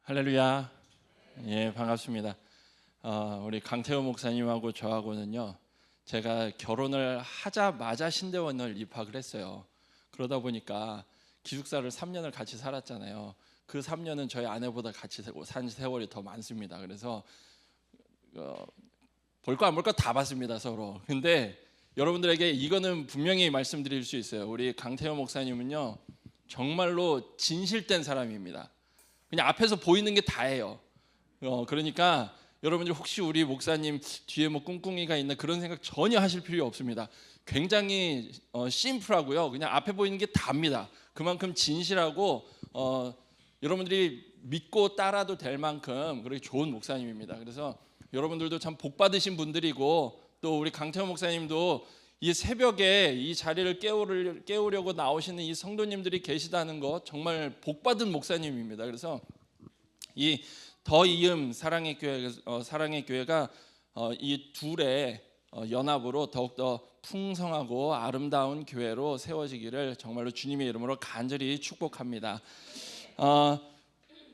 할렐루야. 예, 반갑습니다. 우리 강태호 목사님하고 저하고는요, 제가 결혼을 하자마자 신대원을 입학을 했어요. 그러다 보니까 기숙사를 3년을 같이 살았잖아요. 그 3년은 저희 아내보다 같이 산 세월이 더 많습니다. 그래서 볼 거 안 볼 거 다 봤습니다, 서로. 근데 여러분들에게 이거는 분명히 말씀드릴 수 있어요. 우리 강태호 목사님은요, 정말로 진실된 사람입니다. 그냥 앞에서 보이는 게 다예요. 그러니까 여러분들 혹시 우리 목사님 뒤에 뭐 꿍꿍이가 있나 그런 생각 전혀 하실 필요 없습니다. 굉장히 심플하고요. 그냥 앞에 보이는 게 답니다. 그만큼 진실하고 여러분들이 믿고 따라도 될 만큼 그렇게 좋은 목사님입니다. 그래서 여러분들도 참 복 받으신 분들이고, 또 우리 강태호 목사님도 이 새벽에 이 자리를 깨우려고 나오시는 이 성도님들이 계시다는 것 정말 복 받은 목사님입니다. 그래서 이 더이음 사랑의 교회가 이 둘의 연합으로 더욱더 풍성하고 아름다운 교회로 세워지기를 정말로 주님의 이름으로 간절히 축복합니다.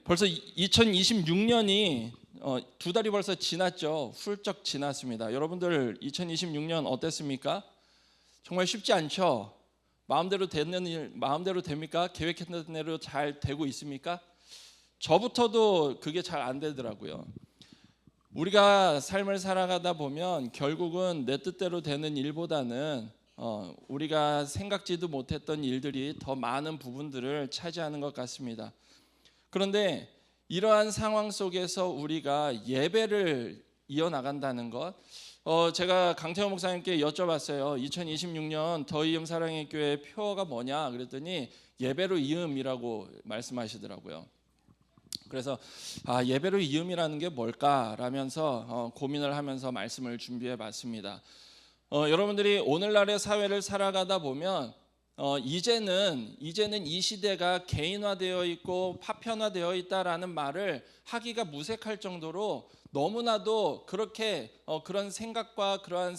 벌써 2026년이 두 달이 벌써 지났죠. 훌쩍 지났습니다. 여러분들 2026년 어땠습니까? 정말 쉽지 않죠. 마음대로 되는 일 마음대로 됩니까? 계획했던 대로 잘 되고 있습니까? 저부터도 그게 잘 안 되더라고요. 우리가 삶을 살아가다 보면 결국은 내 뜻대로 되는 일보다는 우리가 생각지도 못했던 일들이 더 많은 부분들을 차지하는 것 같습니다. 그런데 이러한 상황 속에서 우리가 예배를 이어나간다는 것, 제가 강태호 목사님께 여쭤봤어요. 2026년 더이음 사랑의 교회 표어가 뭐냐 그랬더니 예배로 이음이라고 말씀하시더라고요. 그래서 예배로 이음이라는 게 뭘까라면서 고민을 하면서 말씀을 준비해 봤습니다. 여러분들이 오늘날의 사회를 살아가다 보면 이제는 이 시대가 개인화되어 있고 파편화되어 있다라는 말을 하기가 무색할 정도로 너무나도 그렇게 그런 생각과 그러한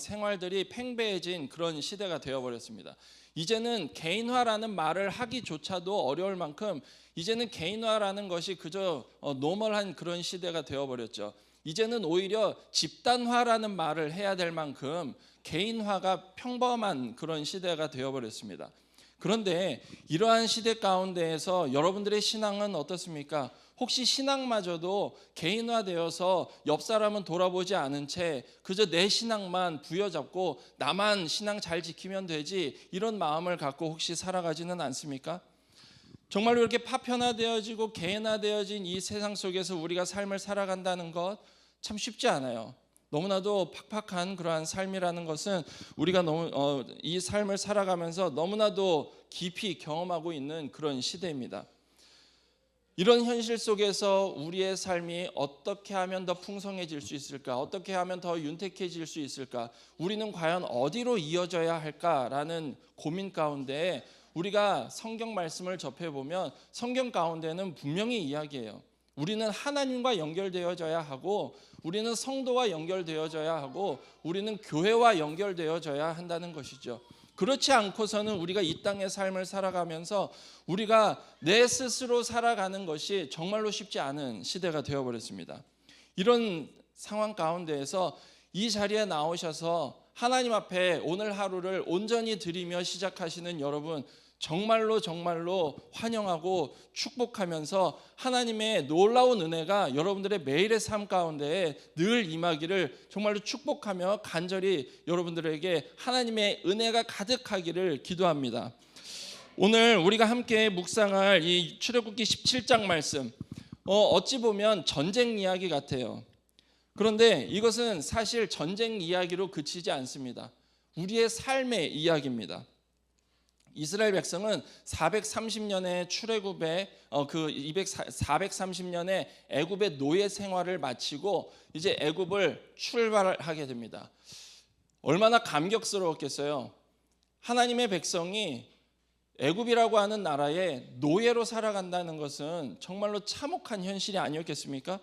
생활들이 팽배해진 그런 시대가 되어버렸습니다. 이제는 개인화라는 말을 하기조차도 어려울 만큼 이제는 개인화라는 것이 그저 노멀한 그런 시대가 되어버렸죠. 이제는 오히려 집단화라는 말을 해야 될 만큼 개인화가 평범한 그런 시대가 되어버렸습니다. 그런데 이러한 시대 가운데에서 여러분들의 신앙은 어떻습니까? 혹시 신앙마저도 개인화되어서 옆 사람은 돌아보지 않은 채 그저 내 신앙만 부여잡고 나만 신앙 잘 지키면 되지, 이런 마음을 갖고 혹시 살아가지는 않습니까? 정말로 이렇게 파편화되어지고 개인화되어진 이 세상 속에서 우리가 삶을 살아간다는 것 참 쉽지 않아요. 너무나도 팍팍한 그러한 삶이라는 것은 우리가 이 삶을 살아가면서 너무나도 깊이 경험하고 있는 그런 시대입니다. 이런 현실 속에서 우리의 삶이 어떻게 하면 더 풍성해질 수 있을까? 어떻게 하면 더 윤택해질 수 있을까? 우리는 과연 어디로 이어져야 할까라는 고민 가운데 우리가 성경 말씀을 접해보면 성경 가운데는 분명히 이야기해요. 우리는 하나님과 연결되어져야 하고, 우리는 성도와 연결되어져야 하고, 우리는 교회와 연결되어져야 한다는 것이죠. 그렇지 않고서는 우리가 이 땅의 삶을 살아가면서 우리가 내 스스로 살아가는 것이 정말로 쉽지 않은 시대가 되어버렸습니다. 이런 상황 가운데에서 이 자리에 나오셔서 하나님 앞에 오늘 하루를 온전히 드리며 시작하시는 여러분, 정말로 환영하고 축복하면서 하나님의 놀라운 은혜가 여러분들의 매일의 삶 가운데 늘 임하기를 정말로 축복하며 간절히 여러분들에게 하나님의 은혜가 가득하기를 기도합니다. 오늘 우리가 함께 묵상할 이 출애굽기 17장 말씀, 어찌 보면 전쟁 이야기 같아요. 그런데 이것은 사실 전쟁 이야기로 그치지 않습니다. 우리의 삶의 이야기입니다. 이스라엘 백성은 430년의 출애굽의 430년의 애굽의 노예 생활을 마치고 이제 애굽을 출발하게 됩니다. 얼마나 감격스러웠겠어요. 하나님의 백성이 애굽이라고 하는 나라에 노예로 살아간다는 것은 정말로 참혹한 현실이 아니었겠습니까?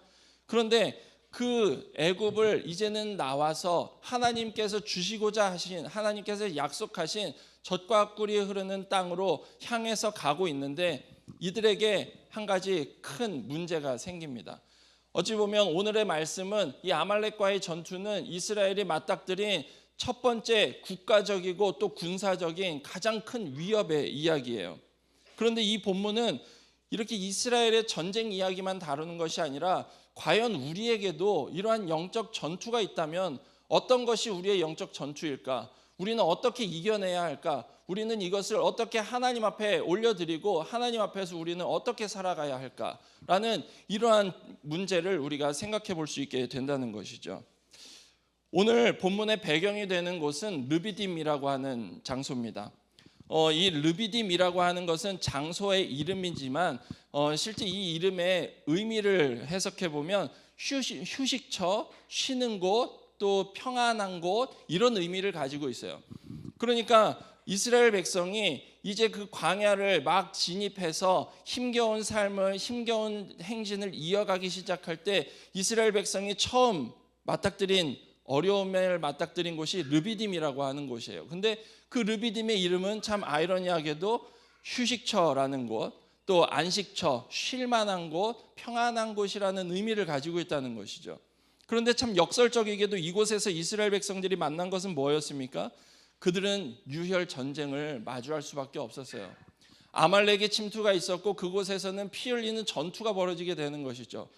그런데 그 애굽을 이제는 나와서 하나님께서 주시고자 하신, 하나님께서 약속하신 젖과 꿀이 흐르는 땅으로 향해서 가고 있는데 이들에게 한 가지 큰 문제가 생깁니다. 어찌 보면 오늘의 말씀은 이 아말렉과의 전투는 이스라엘이 맞닥뜨린 첫 번째 국가적이고 또 군사적인 가장 큰 위협의 이야기예요. 그런데 이 본문은 이렇게 이스라엘의 전쟁 이야기만 다루는 것이 아니라 과연 우리에게도 이러한 영적 전투가 있다면 어떤 것이 우리의 영적 전투일까? 우리는 어떻게 이겨내야 할까? 우리는 이것을 어떻게 하나님 앞에 올려드리고 하나님 앞에서 우리는 어떻게 살아가야 할까? 라는 이러한 문제를 우리가 생각해 볼 수 있게 된다는 것이죠. 오늘 본문의 배경이 되는 곳은 르비딤이라고 하는 장소입니다. 이 르비딤이라고 하는 것은 장소의 이름이지만 실제 이 이름의 의미를 해석해 보면 휴식처, 쉬는 곳, 또 평안한 곳, 이런 의미를 가지고 있어요. 그러니까 이스라엘 백성이 이제 그 광야를 막 진입해서 힘겨운 삶을, 힘겨운 행진을 이어가기 시작할 때 이스라엘 백성이 처음 맞닥뜨린, 어려움을 맞닥뜨린 곳이 르비딤이라고 하는 곳이에요. 근데 그 르비딤의 이름은 참 아이러니하게도 휴식처라는 곳, 또 안식처, 쉴만한 곳, 평안한 곳이라는 의미를 가지고 있다는 것이죠. 그런데 참 역설적이게도 이곳에서 이스라엘 백성들이 만난 것은 뭐였습니까? 그들은 유혈 전쟁을 마주할 수밖에 없었어요. 아말렉의 침투가 있었고 그곳에서는 피 흘리는 전투가 벌어지게 되는 것이죠.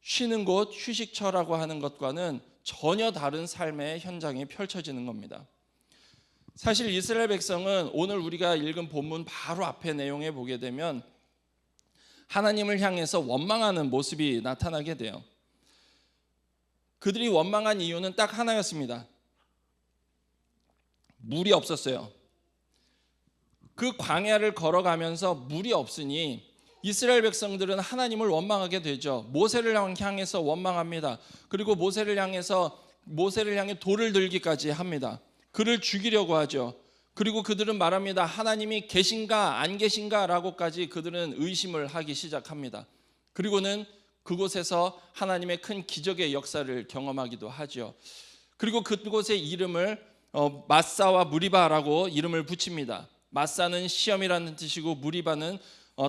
쉬는 곳, 휴식처라고 하는 것과는 전혀 다른 삶의 현장이 펼쳐지는 겁니다. 사실 이스라엘 백성은 오늘 우리가 읽은 본문 바로 앞에 내용에 보게 되면 하나님을 향해서 원망하는 모습이 나타나게 돼요. 그들이 원망한 이유는 딱 하나였습니다. 물이 없었어요. 그 광야를 걸어가면서 물이 없으니 이스라엘 백성들은 하나님을 원망하게 되죠. 모세를 향해서 원망합니다. 그리고 모세를 향해 돌을 들기까지 합니다. 그를 죽이려고 하죠. 그리고 그들은 말합니다. 하나님이 계신가 안 계신가 라고까지 그들은 의심을 하기 시작합니다. 그리고는 그곳에서 하나님의 큰 기적의 역사를 경험하기도 하죠. 그리고 그곳의 이름을 마사와 무리바라고 이름을 붙입니다. 마사는 시험이라는 뜻이고 무리바는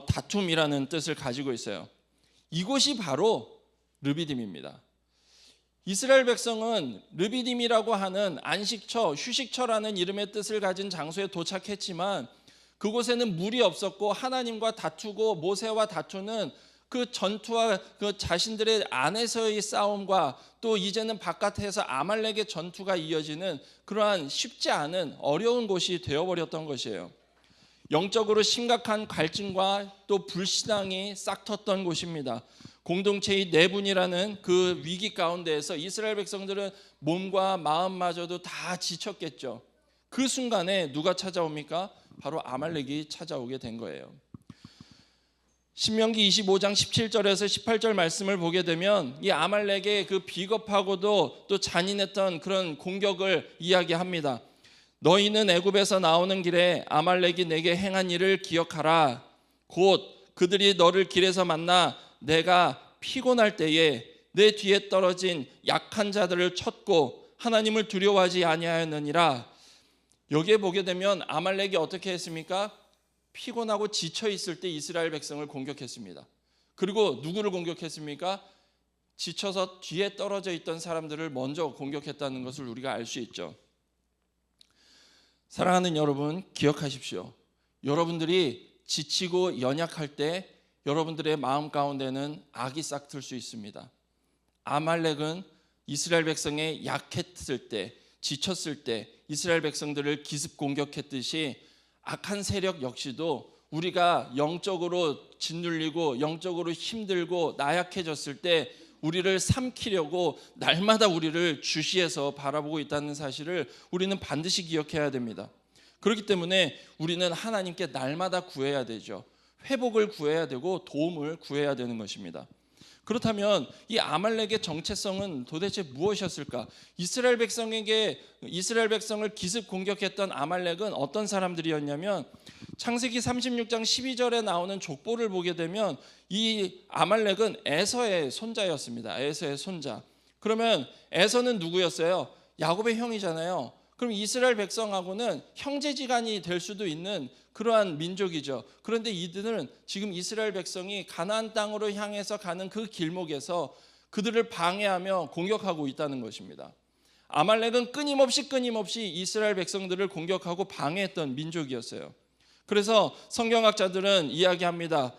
다툼이라는 뜻을 가지고 있어요. 이곳이 바로 르비딤입니다. 이스라엘 백성은 르비딤이라고 하는 안식처, 휴식처라는 이름의 뜻을 가진 장소에 도착했지만 그곳에는 물이 없었고 하나님과 다투고 모세와 다투는 그 전투와 그 자신들의 안에서의 싸움과 또 이제는 바깥에서 아말렉의 전투가 이어지는 그러한 쉽지 않은 어려운 곳이 되어버렸던 것이에요. 영적으로 심각한 갈증과 또 불신앙이 싹텄던 곳입니다. 공동체의 내분이라는 그 위기 가운데에서 이스라엘 백성들은 몸과 마음마저도 다 지쳤겠죠. 그 순간에 누가 찾아옵니까? 바로 아말렉이 찾아오게 된 거예요. 신명기 25장 17절에서 18절 말씀을 보게 되면 이 아말렉의 그 비겁하고도 또 잔인했던 그런 공격을 이야기합니다. 너희는 애굽에서 나오는 길에 아말렉이 내게 행한 일을 기억하라. 곧 그들이 너를 길에서 만나 내가 피곤할 때에 내 뒤에 떨어진 약한 자들을 쳤고 하나님을 두려워하지 아니하였느니라. 여기에 보게 되면 아말렉이 어떻게 했습니까? 피곤하고 지쳐 있을 때 이스라엘 백성을 공격했습니다. 그리고 누구를 공격했습니까? 지쳐서 뒤에 떨어져 있던 사람들을 먼저 공격했다는 것을 우리가 알 수 있죠. 사랑하는 여러분, 기억하십시오. 여러분들이 지치고 연약할 때 여러분들의 마음 가운데는 악이 싹틀 수 있습니다. 아말렉은 이스라엘 백성이 약했을 때, 지쳤을 때 이스라엘 백성들을 기습 공격했듯이 악한 세력 역시도 우리가 영적으로 짓눌리고 영적으로 힘들고 나약해졌을 때 우리를 삼키려고 날마다 우리를 주시해서 바라보고 있다는 사실을 우리는 반드시 기억해야 됩니다. 그렇기 때문에 우리는 하나님께 날마다 구해야 되죠. 회복을 구해야 되고 도움을 구해야 되는 것입니다. 그렇다면 이 아말렉의 정체성은 도대체 무엇이었을까? 이스라엘 백성을 기습 공격했던 아말렉은 어떤 사람들이었냐면 창세기 36장 12절에 나오는 족보를 보게 되면 이 아말렉은 에서의 손자였습니다. 에서의 손자. 그러면 에서는 누구였어요? 야곱의 형이잖아요. 그럼 이스라엘 백성하고는 형제지간이 될 수도 있는 그러한 민족이죠. 그런데 이들은 지금 이스라엘 백성이 가나안 땅으로 향해서 가는 그 길목에서 그들을 방해하며 공격하고 있다는 것입니다. 아말렉은 끊임없이 이스라엘 백성들을 공격하고 방해했던 민족이었어요. 그래서 성경학자들은 이야기합니다.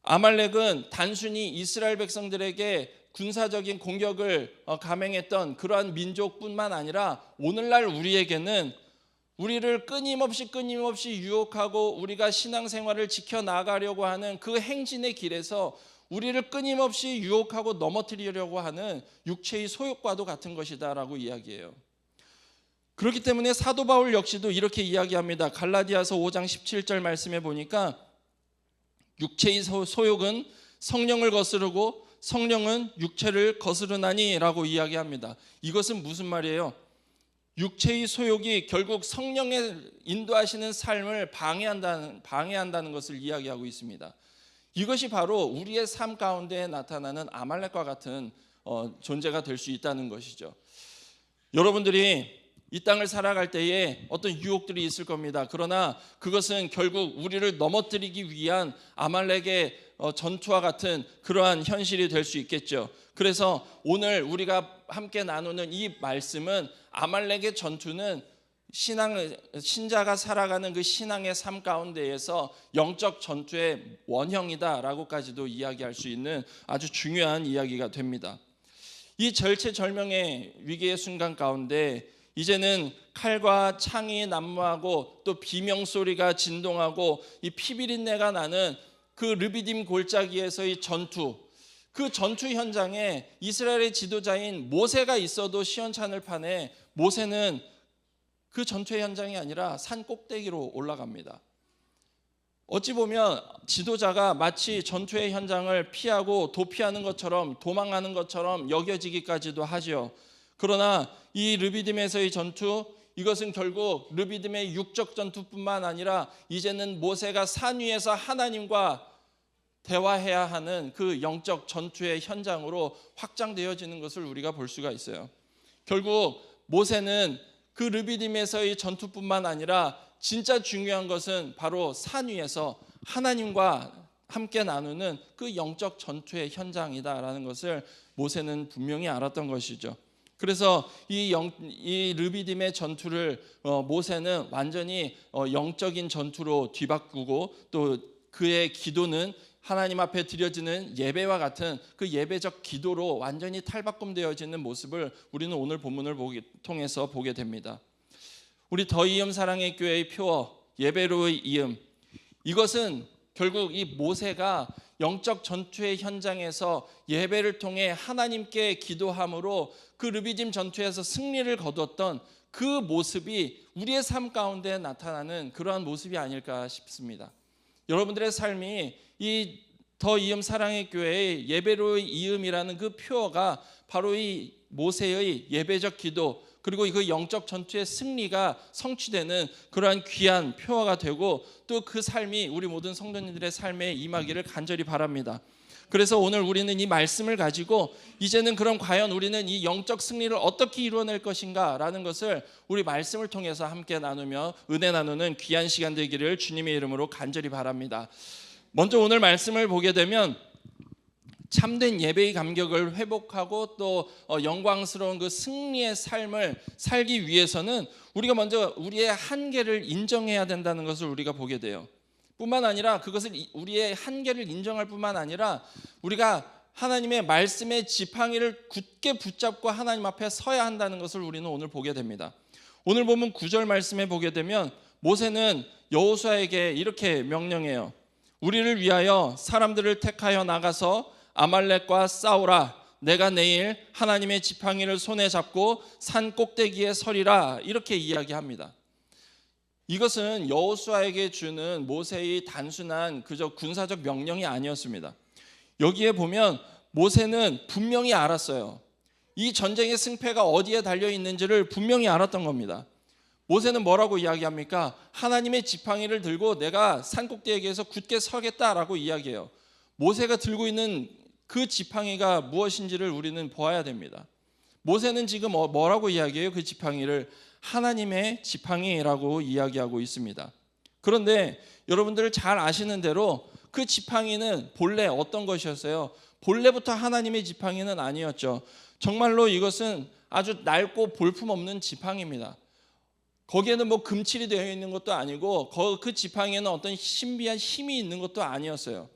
아말렉은 단순히 이스라엘 백성들에게 군사적인 공격을 감행했던 그러한 민족뿐만 아니라 오늘날 우리에게는 우리를 끊임없이 유혹하고 우리가 신앙생활을 지켜나가려고 하는 그 행진의 길에서 우리를 끊임없이 유혹하고 넘어뜨리려고 하는 육체의 소욕과도 같은 것이다라고 이야기해요. 그렇기 때문에 사도 바울 역시도 이렇게 이야기합니다. 갈라디아서 5장 17절 말씀에 보니까 육체의 소욕은 성령을 거스르고 성령은 육체를 거스르나니 라고 이야기합니다. 이것은 무슨 말이에요? 육체의 소욕이 결국 성령의 인도하시는 삶을 방해한다는 것을 이야기하고 있습니다. 이것이 바로 우리의 삶 가운데 나타나는 아말렉과 같은 존재가 될 수 있다는 것이죠. 여러분들이 이 땅을 살아갈 때에 어떤 유혹들이 있을 겁니다. 그러나 그것은 결국 우리를 넘어뜨리기 위한 아말렉의 전투와 같은 그러한 현실이 될 수 있겠죠. 그래서 오늘 우리가 함께 나누는 이 말씀은 아말렉의 전투는 신자가 살아가는 그 신앙의 삶 가운데에서 영적 전투의 원형이다라고까지도 이야기할 수 있는 아주 중요한 이야기가 됩니다. 이 절체절명의 위기의 순간 가운데 이제는 칼과 창이 난무하고 또 비명소리가 진동하고 이 피비린내가 나는 그 르비딤 골짜기에서의 전투, 그 전투 현장에 이스라엘의 지도자인 모세가 있어도 시원찮을 판에 모세는 그 전투의 현장이 아니라 산 꼭대기로 올라갑니다. 어찌 보면 지도자가 마치 전투의 현장을 피하고 도피하는 것처럼 도망하는 것처럼 여겨지기까지도 하죠. 그러나 이 르비딤에서의 전투, 이것은 결국 르비딤의 육적 전투뿐만 아니라 이제는 모세가 산 위에서 하나님과 대화해야 하는 그 영적 전투의 현장으로 확장되어지는 것을 우리가 볼 수가 있어요. 결국 모세는 그 르비딤에서의 전투뿐만 아니라 진짜 중요한 것은 바로 산 위에서 하나님과 함께 나누는 그 영적 전투의 현장이다라는 것을 모세는 분명히 알았던 것이죠. 그래서 이 르비딤의 전투를 모세는 완전히 영적인 전투로 뒤바꾸고 또 그의 기도는 하나님 앞에 드려지는 예배와 같은 그 예배적 기도로 완전히 탈바꿈되어지는 모습을 우리는 오늘 본문을 통해서 보게 됩니다. 우리 더이음 사랑의 교회의 표어 예배로의 이음, 이것은 결국 이 모세가 영적 전투의 현장에서 예배를 통해 하나님께 기도함으로 그 르비딤 전투에서 승리를 거뒀던 그 모습이 우리의 삶 가운데 나타나는 그러한 모습이 아닐까 싶습니다. 여러분들의 삶이 이 더 이음 사랑의 교회의 예배로의 이음이라는 그 표어가 바로 이 모세의 예배적 기도 그리고 그 영적 전투의 승리가 성취되는 그러한 귀한 표어가 되고 또 그 삶이 우리 모든 성도님들의 삶에 임하기를 간절히 바랍니다. 그래서 오늘 우리는 이 말씀을 가지고 이제는 그럼 과연 우리는 이 영적 승리를 어떻게 이루어낼 것인가 라는 것을 우리 말씀을 통해서 함께 나누며 은혜 나누는 귀한 시간 되기를 주님의 이름으로 간절히 바랍니다. 먼저 오늘 말씀을 보게 되면 참된 예배의 감격을 회복하고 또 영광스러운 그 승리의 삶을 살기 위해서는 우리가 먼저 우리의 한계를 인정해야 된다는 것을 우리가 보게 돼요. 뿐만 아니라 그것을 우리의 한계를 인정할 뿐만 아니라 우리가 하나님의 말씀의 지팡이를 굳게 붙잡고 하나님 앞에 서야 한다는 것을 우리는 오늘 보게 됩니다. 오늘 보면 9절 말씀에 보게 되면 모세는 여호수아에게 이렇게 명령해요. 우리를 위하여 사람들을 택하여 나가서 아말렉과 싸우라. 내가 내일 하나님의 지팡이를 손에 잡고 산 꼭대기에 서리라. 이렇게 이야기합니다. 이것은 여호수아에게 주는 모세의 단순한 그저 군사적 명령이 아니었습니다. 여기에 보면 모세는 분명히 알았어요. 이 전쟁의 승패가 어디에 달려 있는지를 분명히 알았던 겁니다. 모세는 뭐라고 이야기합니까? 하나님의 지팡이를 들고 내가 산꼭대기에서 굳게 서겠다라고 이야기해요. 모세가 들고 있는 그 지팡이가 무엇인지를 우리는 보아야 됩니다. 모세는 지금 뭐라고 이야기해요? 그 지팡이를 하나님의 지팡이라고 이야기하고 있습니다. 그런데 여러분들 잘 아시는 대로 그 지팡이는 본래 어떤 것이었어요? 본래부터 하나님의 지팡이는 아니었죠. 정말로 이것은 아주 낡고 볼품없는 지팡이입니다. 거기에는 뭐 금칠이 되어 있는 것도 아니고 그 지팡이에는 어떤 신비한 힘이 있는 것도 아니었어요.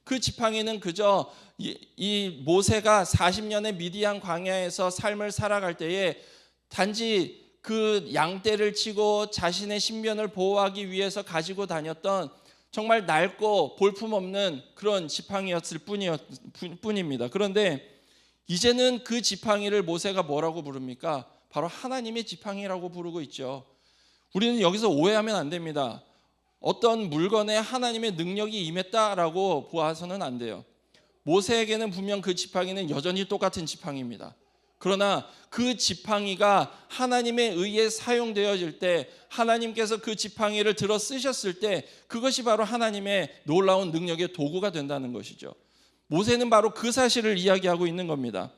그 지팡이는 그저 이 모세가 40년의 미디안 광야에서 삶을 살아갈 때에 단지 그 양떼를 치고 자신의 신변을 보호하기 위해서 가지고 다녔던 정말 낡고 볼품없는 그런 지팡이였을 뿐입니다. 그런데 이제는 그 지팡이를 모세가 뭐라고 부릅니까? 바로 하나님의 지팡이라고 부르고 있죠. 우리는 여기서 오해하면 안 됩니다. 어떤 물건에 하나님의 능력이 임했다라고 보아서는 안 돼요. 모세에게는 분명 그 지팡이는 여전히 똑같은 지팡이입니다. 그러나 그 지팡이가 하나님에 의해 사용되어질 때, 하나님께서 그 지팡이를 들어 쓰셨을 때 그것이 바로 하나님의 놀라운 능력의 도구가 된다는 것이죠. 모세는 바로 그 사실을 이야기하고 있는 겁니다.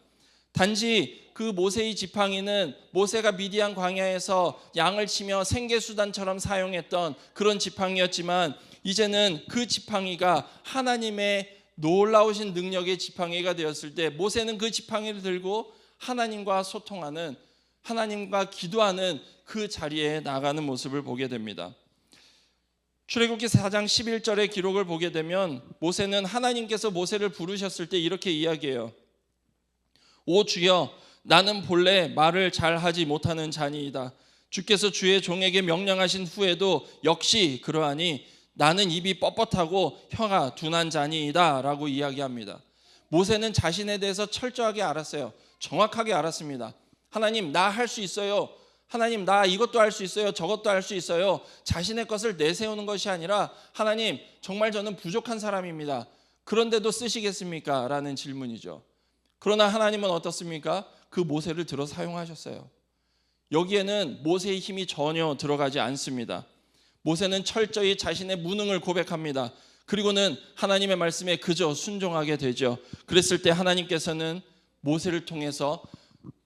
단지 그 모세의 지팡이는 모세가 미디안 광야에서 양을 치며 생계수단처럼 사용했던 그런 지팡이였지만, 이제는 그 지팡이가 하나님의 놀라우신 능력의 지팡이가 되었을 때 모세는 그 지팡이를 들고 하나님과 소통하는, 하나님과 기도하는 그 자리에 나가는 모습을 보게 됩니다. 출애굽기 4장 11절의 기록을 보게 되면 모세는 하나님께서 모세를 부르셨을 때 이렇게 이야기해요. 오 주여, 나는 본래 말을 잘하지 못하는 자니이다. 주께서 주의 종에게 명령하신 후에도 역시 그러하니 나는 입이 뻣뻣하고 혀가 둔한 자니이다 라고 이야기합니다. 모세는 자신에 대해서 철저하게 알았어요. 정확하게 알았습니다. 하나님, 나 할 수 있어요. 하나님, 나 이것도 할 수 있어요. 저것도 할 수 있어요. 자신의 것을 내세우는 것이 아니라, 하나님, 정말 저는 부족한 사람입니다. 그런데도 쓰시겠습니까? 라는 질문이죠. 그러나 하나님은 어떻습니까? 그 모세를 들어 사용하셨어요. 여기에는 모세의 힘이 전혀 들어가지 않습니다. 모세는 철저히 자신의 무능을 고백합니다. 그리고는 하나님의 말씀에 그저 순종하게 되죠. 그랬을 때 하나님께서는 모세를 통해서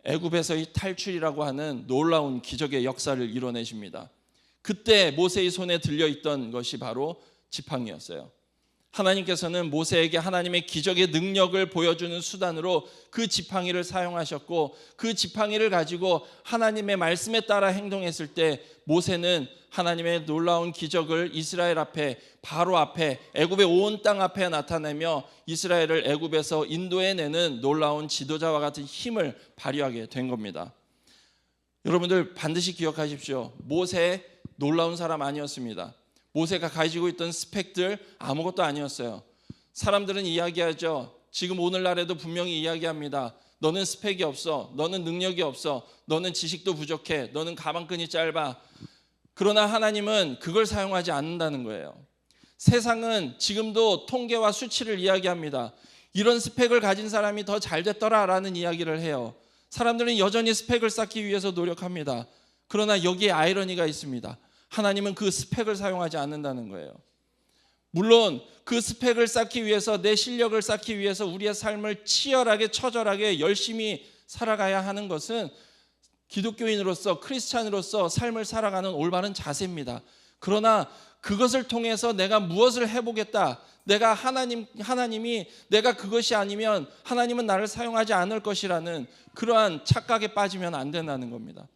애굽에서의 탈출이라고 하는 놀라운 기적의 역사를 이뤄내십니다. 그때 모세의 손에 들려있던 것이 바로 지팡이였어요. 하나님께서는 모세에게 하나님의 기적의 능력을 보여주는 수단으로 그 지팡이를 사용하셨고, 그 지팡이를 가지고 하나님의 말씀에 따라 행동했을 때 모세는 하나님의 놀라운 기적을 이스라엘 앞에, 바로 앞에, 애굽의 온 땅 앞에 나타내며 이스라엘을 애굽에서 인도해내는 놀라운 지도자와 같은 힘을 발휘하게 된 겁니다. 여러분들 반드시 기억하십시오. 모세 놀라운 사람 아니었습니다. 모세가 가지고 있던 스펙들 아무것도 아니었어요. 사람들은 이야기하죠. 지금 오늘날에도 분명히 이야기합니다. 너는 스펙이 없어. 너는 능력이 없어. 너는 지식도 부족해. 너는 가방끈이 짧아. 그러나 하나님은 그걸 사용하지 않는다는 거예요. 세상은 지금도 통계와 수치를 이야기합니다. 이런 스펙을 가진 사람이 더 잘 됐더라라는 이야기를 해요. 사람들은 여전히 스펙을 쌓기 위해서 노력합니다. 그러나 여기에 아이러니가 있습니다. 하나님은 그 스펙을 사용하지 않는다는 거예요. 물론 그 스펙을 쌓기 위해서, 내 실력을 쌓기 위해서 우리의 삶을 치열하게, 처절하게 열심히 살아가야 하는 것은 기독교인으로서, 크리스찬으로서 삶을 살아가는 올바른 자세입니다. 그러나 그것을 통해서 내가 무엇을 해보겠다, 내가 하나님이 내가 그것이 아니면 하나님은 나를 사용하지 않을 것이라는 그러한 착각에 빠지면 안 된다는 겁니다.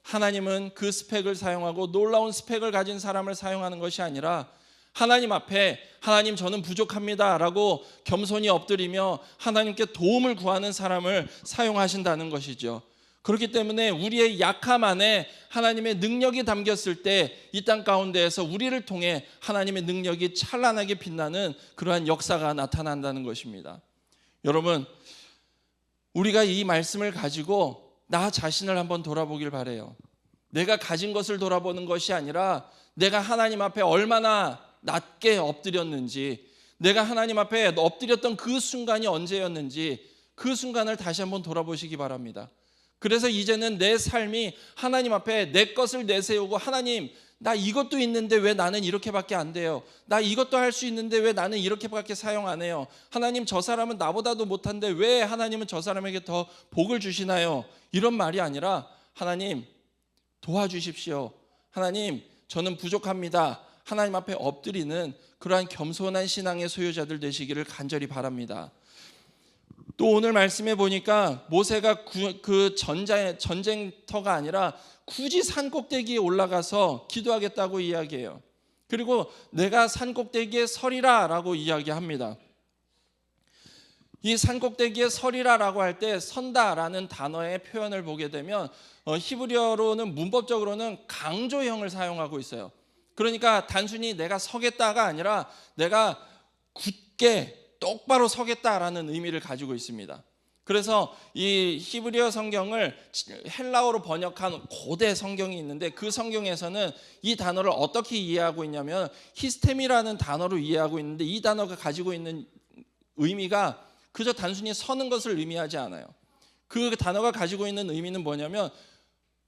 하나님은 그 스펙을 사용하고 놀라운 스펙을 가진 사람을 사용하는 것이 아니라, 하나님 앞에 하나님 저는 부족합니다 라고 겸손히 엎드리며 하나님께 도움을 구하는 사람을 사용하신다는 것이죠. 그렇기 때문에 우리의 약함 안에 하나님의 능력이 담겼을 때 이 땅 가운데에서 우리를 통해 하나님의 능력이 찬란하게 빛나는 그러한 역사가 나타난다는 것입니다. 여러분, 우리가 이 말씀을 가지고 나 자신을 한번 돌아보길 바라요. 내가 가진 것을 돌아보는 것이 아니라 내가 하나님 앞에 얼마나 낮게 엎드렸는지, 내가 하나님 앞에 엎드렸던 그 순간이 언제였는지 그 순간을 다시 한번 돌아보시기 바랍니다. 그래서 이제는 내 삶이 하나님 앞에 내 것을 내세우고, 하나님, 나 이것도 있는데 왜 나는 이렇게밖에 안 돼요? 나 이것도 할 수 있는데 왜 나는 이렇게밖에 사용 안 해요? 하나님, 저 사람은 나보다도 못한데 왜 하나님은 저 사람에게 더 복을 주시나요? 이런 말이 아니라, 하나님 도와주십시오. 하나님, 저는 부족합니다. 하나님 앞에 엎드리는 그러한 겸손한 신앙의 소유자들 되시기를 간절히 바랍니다. 또 오늘 말씀해 보니까 모세가 그 전쟁터가 아니라 굳이 산꼭대기에 올라가서 기도하겠다고 이야기해요. 그리고 내가 산꼭대기에 서리라 라고 이야기합니다. 이 산꼭대기에 서리라 라고 할 때 선다라는 단어의 표현을 보게 되면 히브리어로는 문법적으로는 강조형을 사용하고 있어요. 그러니까 단순히 내가 서겠다가 아니라 내가 굳게 똑바로 서겠다라는 의미를 가지고 있습니다. 그래서 이 히브리어 성경을 헬라어로 번역한 고대 성경이 있는데, 그 성경에서는 이 단어를 어떻게 이해하고 있냐면 히스템이라는 단어로 이해하고 있는데, 이 단어가 가지고 있는 의미가 그저 단순히 서는 것을 의미하지 않아요. 그 단어가 가지고 있는 의미는 뭐냐면,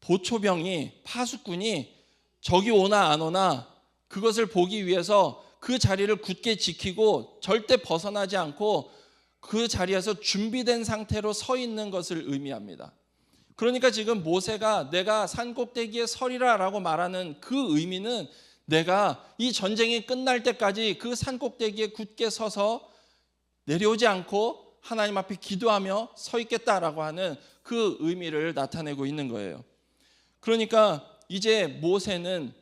보초병이, 파수꾼이 적이 오나 안 오나 그것을 보기 위해서 그 자리를 굳게 지키고 절대 벗어나지 않고 그 자리에서 준비된 상태로 서 있는 것을 의미합니다. 그러니까 지금 모세가 내가 산꼭대기에 서리라 라고 말하는 그 의미는, 내가 이 전쟁이 끝날 때까지 그 산꼭대기에 굳게 서서 내려오지 않고 하나님 앞에 기도하며 서 있겠다라고 하는 그 의미를 나타내고 있는 거예요. 그러니까 이제 모세는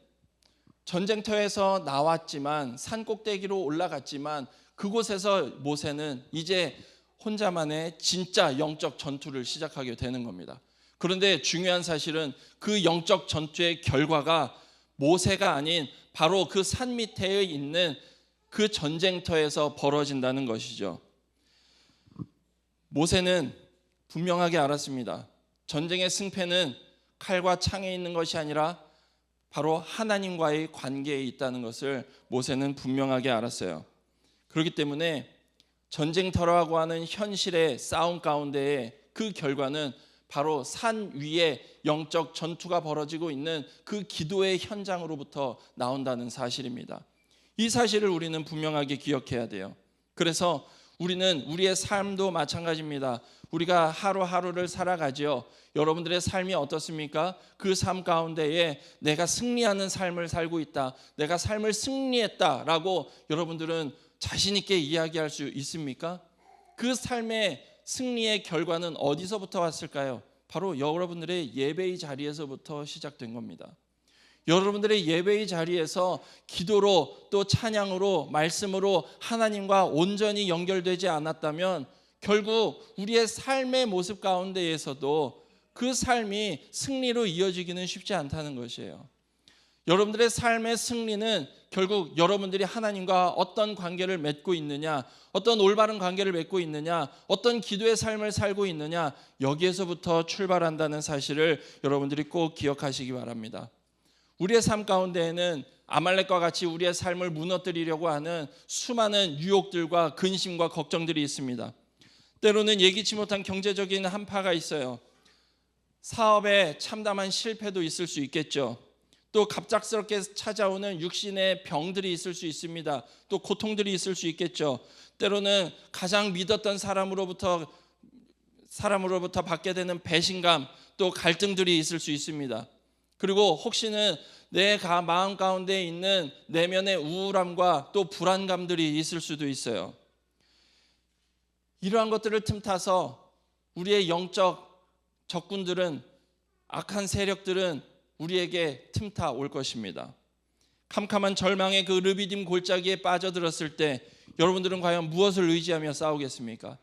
전쟁터에서 나왔지만, 산꼭대기로 올라갔지만, 그곳에서 모세는 이제 혼자만의 진짜 영적 전투를 시작하게 되는 겁니다. 그런데 중요한 사실은 그 영적 전투의 결과가 모세가 아닌 바로 그 산 밑에 있는 그 전쟁터에서 벌어진다는 것이죠. 모세는 분명하게 알았습니다. 전쟁의 승패는 칼과 창에 있는 것이 아니라 바로 하나님과의 관계에 있다는 것을 모세는 분명하게 알았어요. 그렇기 때문에 전쟁터라고 하는 현실의 싸움 가운데에 그 결과는 바로 산 위에 영적 전투가 벌어지고 있는 그 기도의 현장으로부터 나온다는 사실입니다. 이 사실을 우리는 분명하게 기억해야 돼요. 그래서 우리는 우리의 삶도 마찬가지입니다. 우리가 하루하루를 살아가지요. 여러분들의 삶이 어떻습니까? 그 삶 가운데에 내가 승리하는 삶을 살고 있다, 내가 삶을 승리했다라고 여러분들은 자신 있게 이야기할 수 있습니까? 그 삶의 승리의 결과는 어디서부터 왔을까요? 바로 여러분들의 예배의 자리에서부터 시작된 겁니다. 여러분들의 예배의 자리에서 기도로, 또 찬양으로, 말씀으로 하나님과 온전히 연결되지 않았다면 결국 우리의 삶의 모습 가운데에서도 그 삶이 승리로 이어지기는 쉽지 않다는 것이에요. 여러분들의 삶의 승리는 결국 여러분들이 하나님과 어떤 관계를 맺고 있느냐, 어떤 올바른 관계를 맺고 있느냐, 어떤 기도의 삶을 살고 있느냐, 여기에서부터 출발한다는 사실을 여러분들이 꼭 기억하시기 바랍니다. 우리의 삶 가운데에는 아말렉과 같이 우리의 삶을 무너뜨리려고 하는 수많은 유혹들과 근심과 걱정들이 있습니다. 때로는 예기치 못한 경제적인 한파가 있어요. 사업에 참담한 실패도 있을 수 있겠죠. 또 갑작스럽게 찾아오는 육신의 병들이 있을 수 있습니다. 또 고통들이 있을 수 있겠죠. 때로는 가장 믿었던 사람으로부터 받게 되는 배신감, 또 갈등들이 있을 수 있습니다. 그리고 혹시는 내 마음 가운데 있는 내면의 우울함과 또 불안감들이 있을 수도 있어요. 이러한 것들을 틈타서 우리의 영적 적군들은, 악한 세력들은 우리에게 틈타 올 것입니다. 캄캄한 절망의 그 르비딤 골짜기에 빠져들었을 때 여러분들은 과연 무엇을 의지하며 싸우겠습니까?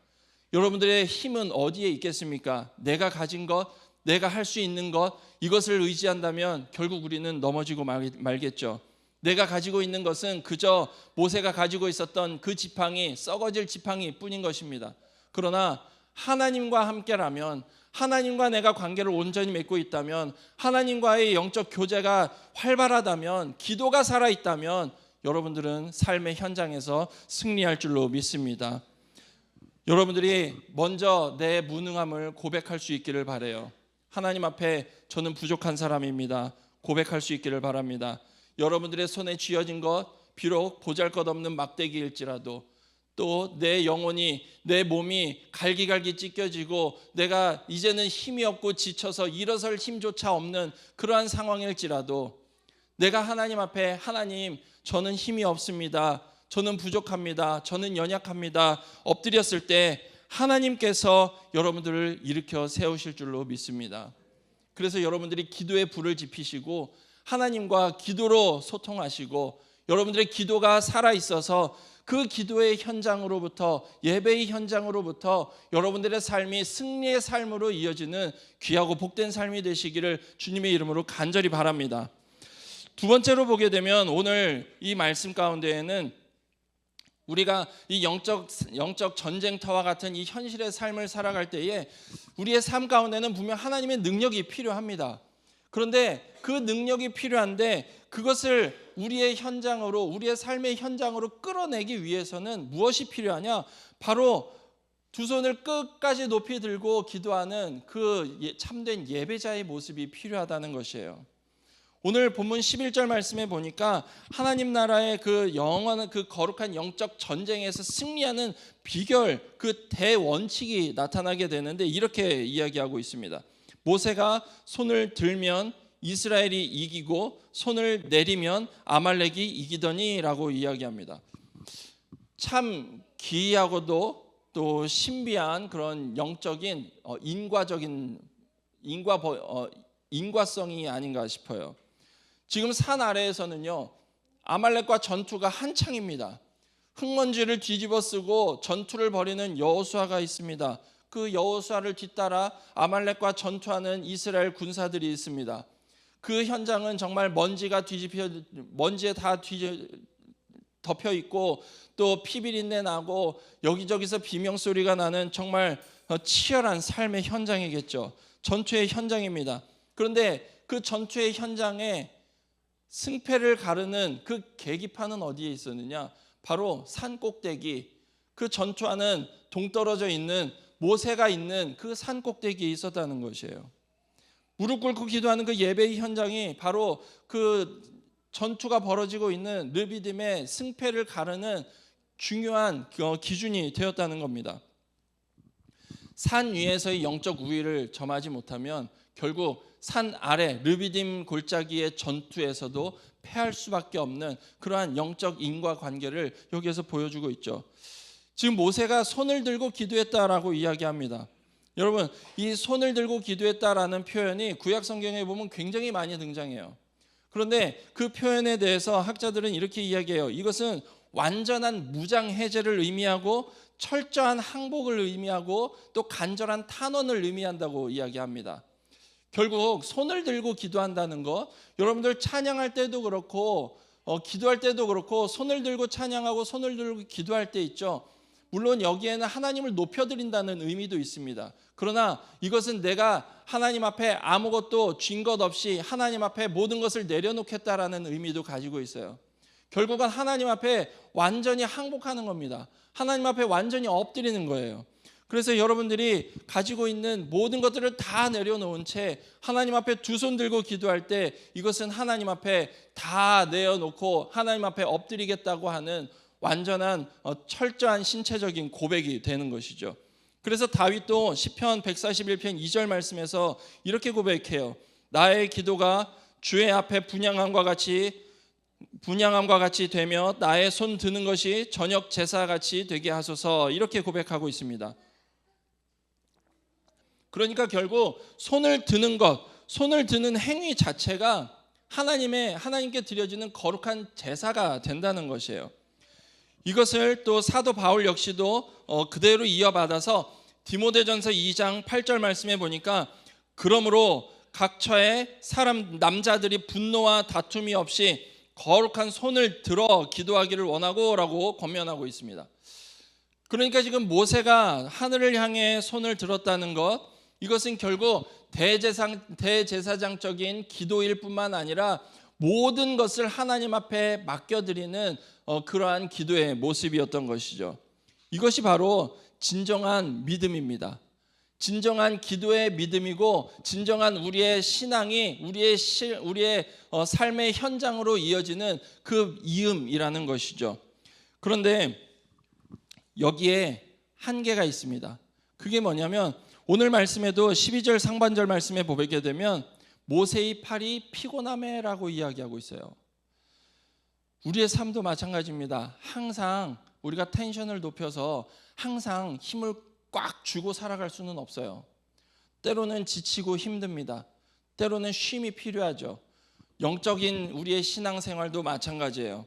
여러분들의 힘은 어디에 있겠습니까? 내가 가진 것, 내가 할 수 있는 것, 이것을 의지한다면 결국 우리는 넘어지고 말겠죠. 내가 가지고 있는 것은 그저 모세가 가지고 있었던 그 지팡이, 썩어질 지팡이 뿐인 것입니다. 그러나 하나님과 함께라면, 하나님과 내가 관계를 온전히 맺고 있다면, 하나님과의 영적 교제가 활발하다면, 기도가 살아있다면 여러분들은 삶의 현장에서 승리할 줄로 믿습니다. 여러분들이 먼저 내 무능함을 고백할 수 있기를 바라요. 하나님 앞에 저는 부족한 사람입니다. 고백할 수 있기를 바랍니다. 여러분들의 손에 쥐어진 것, 비록 보잘것없는 막대기일지라도, 또 내 영혼이, 내 몸이 갈기갈기 찢겨지고 내가 이제는 힘이 없고 지쳐서 일어설 힘조차 없는 그러한 상황일지라도, 내가 하나님 앞에, 하나님 저는 힘이 없습니다, 저는 부족합니다, 저는 연약합니다 엎드렸을 때 하나님께서 여러분들을 일으켜 세우실 줄로 믿습니다. 그래서 여러분들이 기도의 불을 지피시고 하나님과 기도로 소통하시고, 여러분들의 기도가 살아있어서 그 기도의 현장으로부터, 예배의 현장으로부터 여러분들의 삶이 승리의 삶으로 이어지는 귀하고 복된 삶이 되시기를 주님의 이름으로 간절히 바랍니다. 두 번째로 보게 되면 오늘 이 말씀 가운데에는 우리가 이 영적 전쟁터와 같은 이 현실의 삶을 살아갈 때에 우리의 삶 가운데는 분명 하나님의 능력이 필요합니다. 그런데 그 능력이 필요한데 그것을 우리의 현장으로, 우리의 삶의 현장으로 끌어내기 위해서는 무엇이 필요하냐? 바로 두 손을 끝까지 높이 들고 기도하는 그 참된 예배자의 모습이 필요하다는 것이에요. 오늘 본문 11절 말씀에 보니까 하나님 나라의 그 영원한 그 거룩한 영적 전쟁에서 승리하는 비결, 그 대원칙이 나타나게 되는데 이렇게 이야기하고 있습니다. 모세가 손을 들면 이스라엘이 이기고 손을 내리면 아말렉이 이기더니라고 이야기합니다. 참 기이하고도 또 신비한 그런 영적인 인과성이 아닌가 싶어요. 지금 산 아래에서는요, 아말렉과 전투가 한창입니다. 흙먼지를 뒤집어 쓰고 전투를 벌이는 여호수아가 있습니다. 그 여호수아를 뒤따라 아말렉과 전투하는 이스라엘 군사들이 있습니다. 그 현장은 정말 먼지에 다 덮여 있고 또 피비린내 나고 여기저기서 비명소리가 나는 정말 치열한 삶의 현장이겠죠. 전투의 현장입니다. 그런데 그 전투의 현장에 승패를 가르는 그 계기판은 어디에 있었느냐? 바로 산 꼭대기, 그 전투하는 동떨어져 있는 모세가 있는 그 산 꼭대기에 있었다는 것이에요. 무릎 꿇고 기도하는 그 예배의 현장이 바로 그 전투가 벌어지고 있는 르비딤의 승패를 가르는 중요한 기준이 되었다는 겁니다. 산 위에서의 영적 우위를 점하지 못하면 결국 산 아래 르비딤 골짜기의 전투에서도 패할 수밖에 없는 그러한 영적 인과관계를 여기에서 보여주고 있죠. 지금 모세가 손을 들고 기도했다라고 이야기합니다. 여러분, 이 손을 들고 기도했다라는 표현이 구약 성경에 보면 굉장히 많이 등장해요. 그런데 그 표현에 대해서 학자들은 이렇게 이야기해요. 이것은 완전한 무장 해제를 의미하고 철저한 항복을 의미하고 또 간절한 탄원을 의미한다고 이야기합니다. 결국 손을 들고 기도한다는 것, 여러분들 찬양할 때도 그렇고 기도할 때도 그렇고 손을 들고 찬양하고 손을 들고 기도할 때 있죠. 물론 여기에는 하나님을 높여드린다는 의미도 있습니다. 그러나 이것은 내가 하나님 앞에 아무것도 쥔 것 없이 하나님 앞에 모든 것을 내려놓겠다라는 의미도 가지고 있어요. 결국은 하나님 앞에 완전히 항복하는 겁니다. 하나님 앞에 완전히 엎드리는 거예요. 그래서 여러분들이 가지고 있는 모든 것들을 다 내려놓은 채 하나님 앞에 두 손 들고 기도할 때 이것은 하나님 앞에 다 내어놓고 하나님 앞에 엎드리겠다고 하는 완전한 철저한 신체적인 고백이 되는 것이죠. 그래서 다윗도 시편 141편 2절 말씀에서 이렇게 고백해요. 나의 기도가 주의 앞에 분향함과 같이 되며 나의 손 드는 것이 저녁 제사같이 되게 하소서, 이렇게 고백하고 있습니다. 그러니까 결국 손을 드는 것, 손을 드는 행위 자체가 하나님께 드려지는 거룩한 제사가 된다는 것이에요. 이것을 또 사도 바울 역시도 그대로 이어받아서 디모데전서 2장 8절 말씀에 보니까 그러므로 각 처에 남자들이 분노와 다툼이 없이 거룩한 손을 들어 기도하기를 원하고 라고 권면하고 있습니다. 그러니까 지금 모세가 하늘을 향해 손을 들었다는 것, 이것은 결국 대제사장적인 기도일 뿐만 아니라 모든 것을 하나님 앞에 맡겨드리는 그러한 기도의 모습이었던 것이죠. 이것이 바로 진정한 믿음입니다. 진정한 기도의 믿음이고 진정한 우리의 신앙이 우리의 삶의 현장으로 이어지는 그 이음이라는 것이죠. 그런데 여기에 한계가 있습니다. 그게 뭐냐면 오늘 말씀에도 12절 상반절 말씀에 보게 되면 모세의 팔이 피곤함에라고 이야기하고 있어요. 우리의 삶도 마찬가지입니다. 항상 우리가 텐션을 높여서 항상 힘을 꽉 주고 살아갈 수는 없어요. 때로는 지치고 힘듭니다. 때로는 쉼이 필요하죠. 영적인 우리의 신앙생활도 마찬가지예요.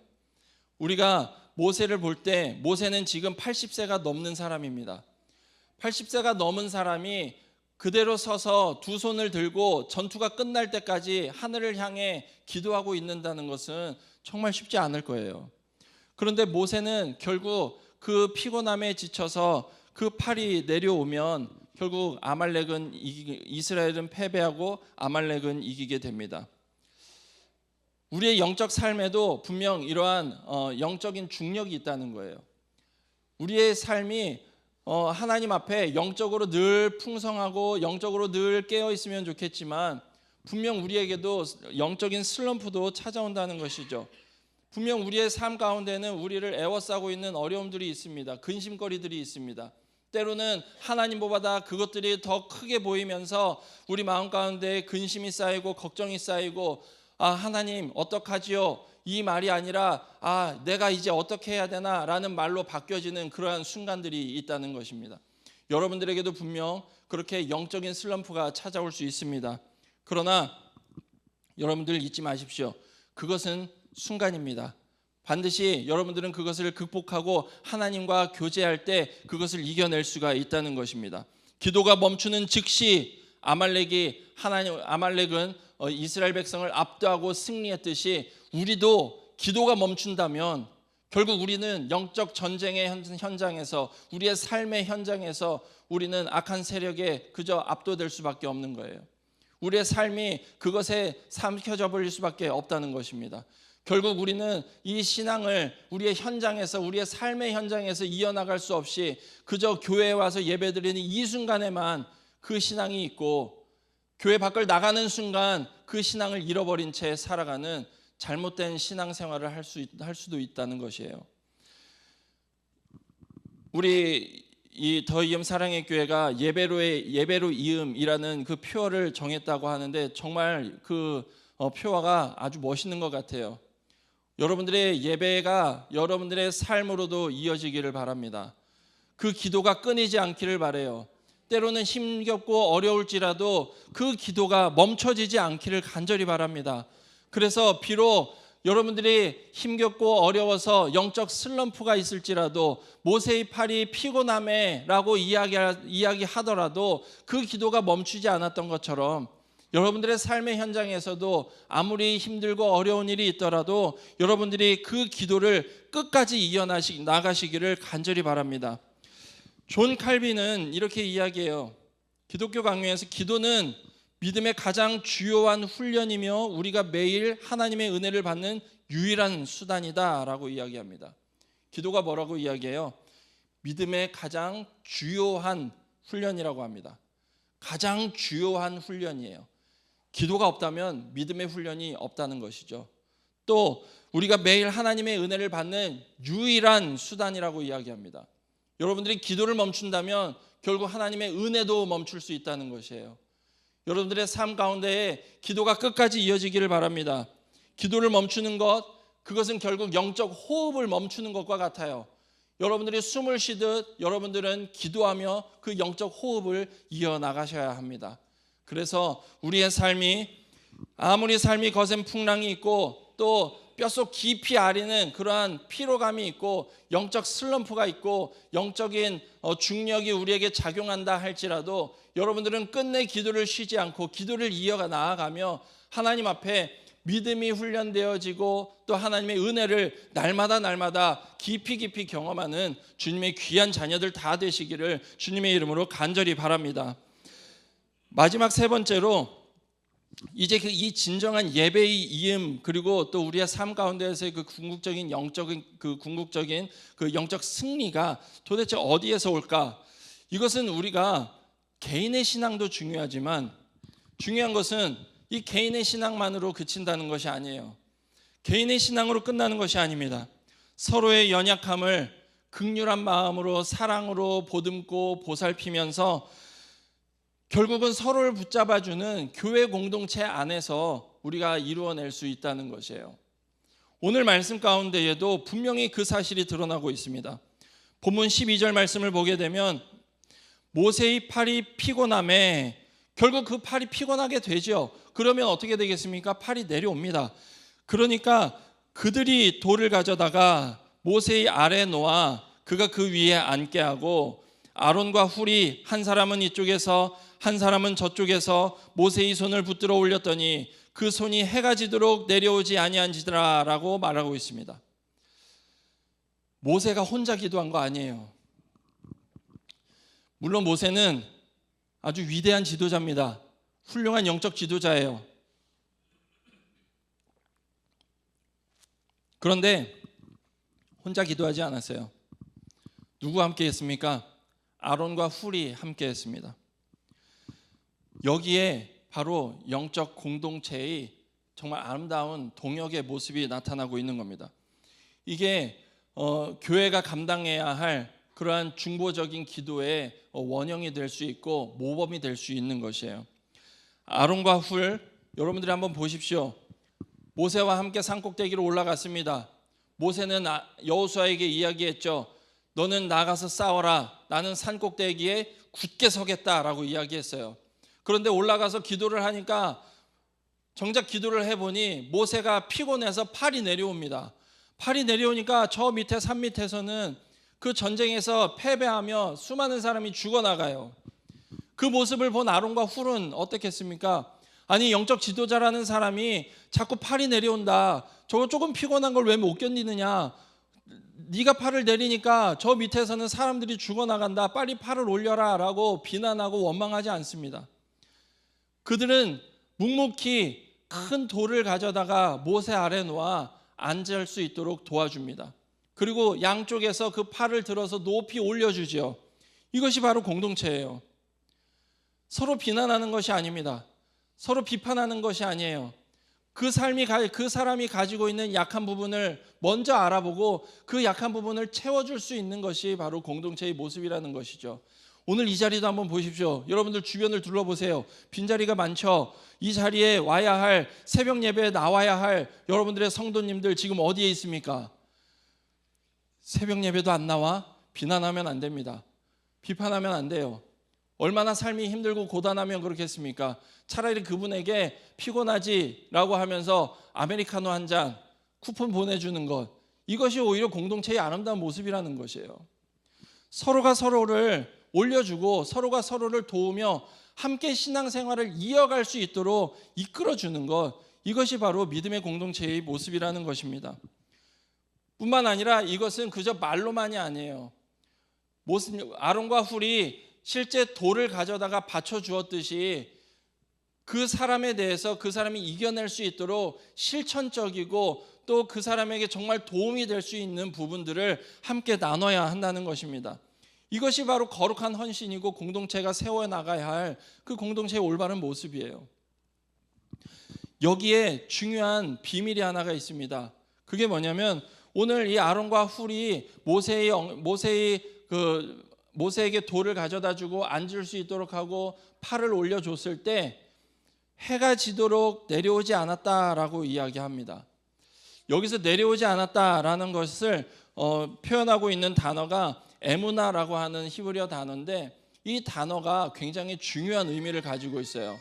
우리가 모세를 볼 때 모세는 지금 80세가 넘는 사람입니다. 80세가 넘은 사람이 그대로 서서 두 손을 들고 전투가 끝날 때까지 하늘을 향해 기도하고 있는다는 것은 정말 쉽지 않을 거예요. 그런데 모세는 결국 그 피곤함에 지쳐서 그 팔이 내려오면 결국 이스라엘은 패배하고 아말렉은 이기게 됩니다. 우리의 영적 삶에도 분명 이러한 영적인 중력이 있다는 거예요. 우리의 삶이 하나님 앞에 영적으로 늘 풍성하고 영적으로 늘 깨어 있으면 좋겠지만 분명 우리에게도 영적인 슬럼프도 찾아온다는 것이죠. 분명 우리의 삶 가운데는 우리를 애워싸고 있는 어려움들이 있습니다. 근심거리들이 있습니다. 때로는 하나님보다 그것들이 더 크게 보이면서 우리 마음 가운데 근심이 쌓이고 걱정이 쌓이고 하나님 어떡하지요? 이 말이 아니라 내가 이제 어떻게 해야 되나 라는 말로 바뀌어지는 그러한 순간들이 있다는 것입니다. 여러분들에게도 분명 그렇게 영적인 슬럼프가 찾아올 수 있습니다. 그러나 여러분들 잊지 마십시오. 그것은 순간입니다. 반드시 여러분들은 그것을 극복하고 하나님과 교제할 때 그것을 이겨낼 수가 있다는 것입니다. 기도가 멈추는 즉시 아말렉은 이스라엘 백성을 압도하고 승리했듯이 우리도 기도가 멈춘다면 결국 우리는 영적 전쟁의 현장에서 우리의 삶의 현장에서 우리는 악한 세력에 그저 압도될 수밖에 없는 거예요. 우리의 삶이 그것에 삼켜져 버릴 수밖에 없다는 것입니다. 결국 우리는 이 신앙을 우리의 현장에서 우리의 삶의 현장에서 이어나갈 수 없이 그저 교회에 와서 예배드리는 이 순간에만 그 신앙이 있고 교회 밖을 나가는 순간 그 신앙을 잃어버린 채 살아가는 잘못된 신앙생활을 할 수도 있다는 것이에요. 우리 이 더이음 사랑의 교회가 예배로 이음이라는 그 표어를 정했다고 하는데 정말 그 표어가 아주 멋있는 것 같아요. 여러분들의 예배가 여러분들의 삶으로도 이어지기를 바랍니다. 그 기도가 끊이지 않기를 바라요. 때로는 힘겹고 어려울지라도 그 기도가 멈춰지지 않기를 간절히 바랍니다. 그래서 비록 여러분들이 힘겹고 어려워서 영적 슬럼프가 있을지라도 모세의 팔이 피곤함에라고 이야기하더라도 그 기도가 멈추지 않았던 것처럼 여러분들의 삶의 현장에서도 아무리 힘들고 어려운 일이 있더라도 여러분들이 그 기도를 끝까지 이어나가시기를 간절히 바랍니다. 존 칼빈은 이렇게 이야기해요. 기독교 강요에서 기도는 믿음의 가장 주요한 훈련이며 우리가 매일 하나님의 은혜를 받는 유일한 수단이다라고 이야기합니다. 기도가 뭐라고 이야기해요? 믿음의 가장 주요한 훈련이라고 합니다. 가장 주요한 훈련이에요. 기도가 없다면 믿음의 훈련이 없다는 것이죠. 또 우리가 매일 하나님의 은혜를 받는 유일한 수단이라고 이야기합니다. 여러분들이 기도를 멈춘다면 결국 하나님의 은혜도 멈출 수 있다는 것이에요. 여러분들의 삶 가운데에 기도가 끝까지 이어지기를 바랍니다. 기도를 멈추는 것, 그것은 결국 영적 호흡을 멈추는 것과 같아요. 여러분들이 숨을 쉬듯 여러분들은 기도하며 그 영적 호흡을 이어나가셔야 합니다. 그래서 우리의 삶이 아무리 삶이 거센 풍랑이 있고 또 뼛속 깊이 아리는 그러한 피로감이 있고 영적 슬럼프가 있고 영적인 중력이 우리에게 작용한다 할지라도 여러분들은 끝내 기도를 쉬지 않고 기도를 이어가 나아가며 하나님 앞에 믿음이 훈련되어지고 또 하나님의 은혜를 날마다 깊이 경험하는 주님의 귀한 자녀들 다 되시기를 주님의 이름으로 간절히 바랍니다. 마지막 세 번째로 이제 이 진정한 예배의 이음 그리고 또 우리의 삶 가운데에서의 그 궁극적인 영적 승리가 도대체 어디에서 올까? 이것은 우리가 개인의 신앙도 중요하지만 중요한 것은 이 개인의 신앙만으로 그친다는 것이 아니에요. 개인의 신앙으로 끝나는 것이 아닙니다. 서로의 연약함을 긍휼한 마음으로 사랑으로 보듬고 보살피면서 결국은 서로를 붙잡아주는 교회 공동체 안에서 우리가 이루어낼 수 있다는 것이에요. 오늘 말씀 가운데에도 분명히 그 사실이 드러나고 있습니다. 본문 12절 말씀을 보게 되면 모세의 팔이 피곤함에 결국 그 팔이 피곤하게 되죠. 그러면 어떻게 되겠습니까? 팔이 내려옵니다. 그러니까 그들이 돌을 가져다가 모세의 아래에 놓아 그가 그 위에 앉게 하고 아론과 훌이 한 사람은 이쪽에서 한 사람은 저쪽에서 모세의 손을 붙들어 올렸더니 그 손이 해가 지도록 내려오지 아니한지더라라고 말하고 있습니다. 모세가 혼자 기도한 거 아니에요. 물론 모세는 아주 위대한 지도자입니다. 훌륭한 영적 지도자예요. 그런데 혼자 기도하지 않았어요. 누구와 함께 했습니까? 아론과 훌이 함께 했습니다. 여기에 바로 영적 공동체의 정말 아름다운 동역의 모습이 나타나고 있는 겁니다. 이게 교회가 감당해야 할 그러한 중보적인 기도의 원형이 될 수 있고 모범이 될 수 있는 것이에요. 아론과 훌, 여러분들이 한번 보십시오. 모세와 함께 산꼭대기로 올라갔습니다. 모세는 여호수아에게 이야기했죠. 너는 나가서 싸워라. 나는 산꼭대기에 굳게 서겠다라고 이야기했어요. 그런데 올라가서 기도를 하니까 정작 기도를 해보니 모세가 피곤해서 팔이 내려옵니다. 팔이 내려오니까 저 밑에 산 밑에서는 그 전쟁에서 패배하며 수많은 사람이 죽어나가요. 그 모습을 본 아론과 훌은 어떻겠습니까? 아니 영적 지도자라는 사람이 자꾸 팔이 내려온다. 저거 조금 피곤한 걸 왜 못 견디느냐. 네가 팔을 내리니까 저 밑에서는 사람들이 죽어나간다. 빨리 팔을 올려라 라고 비난하고 원망하지 않습니다. 그들은 묵묵히 큰 돌을 가져다가 모세 아래 놓아 앉을 수 있도록 도와줍니다. 그리고 양쪽에서 그 팔을 들어서 높이 올려주죠. 이것이 바로 공동체예요. 서로 비난하는 것이 아닙니다. 서로 비판하는 것이 아니에요. 그 사람이 가지고 있는 약한 부분을 먼저 알아보고 그 약한 부분을 채워줄 수 있는 것이 바로 공동체의 모습이라는 것이죠. 오늘 이 자리도 한번 보십시오. 여러분들 주변을 둘러보세요. 빈자리가 많죠. 이 자리에 와야 할, 새벽 예배에 나와야 할 여러분들의 성도님들 지금 어디에 있습니까? 새벽 예배도 안 나와? 비난하면 안 됩니다. 비판하면 안 돼요. 얼마나 삶이 힘들고 고단하면 그렇겠습니까? 차라리 그분에게 피곤하지라고 하면서 아메리카노 한 잔 쿠폰 보내주는 것, 이것이 오히려 공동체의 아름다운 모습이라는 것이에요. 서로가 서로를 올려주고 서로가 서로를 도우며 함께 신앙생활을 이어갈 수 있도록 이끌어주는 것, 이것이 바로 믿음의 공동체의 모습이라는 것입니다. 뿐만 아니라 이것은 그저 말로만이 아니에요. 아론과 훌이 실제 돌을 가져다가 받쳐주었듯이 그 사람에 대해서 그 사람이 이겨낼 수 있도록 실천적이고 또 그 사람에게 정말 도움이 될 수 있는 부분들을 함께 나눠야 한다는 것입니다. 이것이 바로 거룩한 헌신이고 공동체가 세워나가야 할 그 공동체의 올바른 모습이에요. 여기에 중요한 비밀이 하나가 있습니다. 그게 뭐냐면 오늘 이 아론과 훌이 모세에게 돌을 가져다 주고 앉을 수 있도록 하고 팔을 올려줬을 때 해가 지도록 내려오지 않았다라고 이야기합니다. 여기서 내려오지 않았다라는 것을 표현하고 있는 단어가 에무나라고 하는 히브리어 단어인데 이 단어가 굉장히 중요한 의미를 가지고 있어요.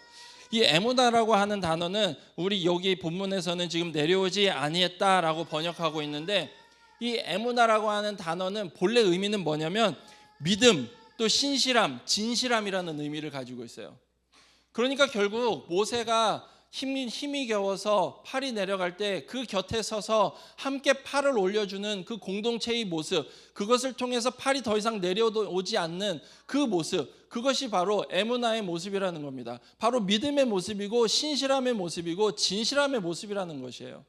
이 에무나라고 하는 단어는 우리 여기 본문에서는 지금 내려오지 아니했다라고 번역하고 있는데 이 에무나라고 하는 단어는 본래 의미는 뭐냐면 믿음, 또 신실함, 진실함이라는 의미를 가지고 있어요. 그러니까 결국 모세가 힘이 겨워서 팔이 내려갈 때 그 곁에 서서 함께 팔을 올려주는 그 공동체의 모습, 그것을 통해서 팔이 더 이상 내려오지 않는 그 모습, 그것이 바로 에무나의 모습이라는 겁니다. 바로 믿음의 모습이고 신실함의 모습이고 진실함의 모습이라는 것이에요.